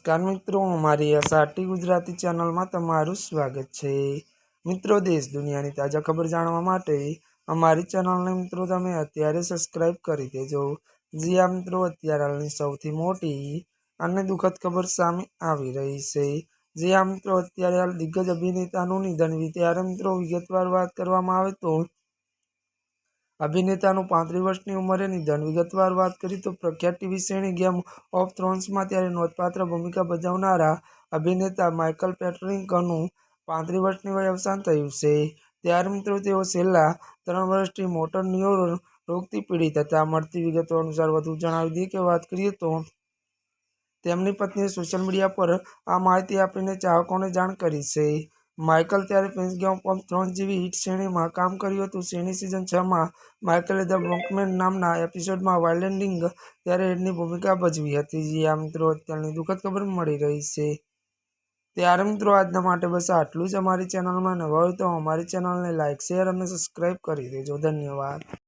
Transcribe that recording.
नमस्कार मित्रों, हमारी एसआरटी गुजराती चैनल में तमारू स्वागत है। मित्रों, देश दुनिया की ताजा खबर जानवा माटे अमारी चैनल ने मित्रों तमे अत्यारे सब्सक्राइब करी देजो। जी आ मित्रों, अत्यारे हालनी सौथी मोटी अने दुखद खबर सामे आवी रही है। जी आ मित्रों, अत्यारे हाल दिग्गज अभिनेतानुं निधन त्यारे मित्रों विगतवार बात करवामां आवे तो अभिनेताનું 35 વર્ષની ઉંમરે નિધન। વિગતવાર વાત કરીએ તો પ્રખ્યાત ટીવી શ્રેણી ગેમ ઓફ થ્રોન્સમાં ત્યારે નોંધપાત્ર ભૂમિકા ભજવનારા અભિનેતા માઇકલ પેટ્રિકનું 35 વર્ષની વયે અવસાન થયું છે। ત્યારે મિત્રો તેઓ છેલ્લા 3 વર્ષથી મોટર ન્યુરોન રોગથી પીડિત હતા। મળતી વિગતો અનુસાર વધુ જણાવી દઈએ કે વાત કરીએ તો તેમની પત્નીએ સોશિયલ મીડિયા પર આ માહિતી આપીને ચાહકોને જાણ કરી છે। માઇકલ ત્યારે પ્રિન્સ ગેમ ઓફ થ્રોન્સ જેવી હિટ શ્રેણીમાં કામ કર્યું હતું। શ્રેણી સિઝન 6માં માઇકલે ધ બ્રોન્કમેન નામના એપિસોડમાં વાઇલ્ડિંગ ત્યારે હેડની ભૂમિકા ભજવી હતી। જે આ મિત્રો અત્યારની દુઃખદ ખબર મળી રહી છે। ત્યારે મિત્રો આજના માટે બસ આટલું જ। અમારી ચેનલમાં નવા હોય તો અમારી ચેનલને લાઇક, શેર અને સબસ્ક્રાઇબ કરી દેજો। ધન્યવાદ।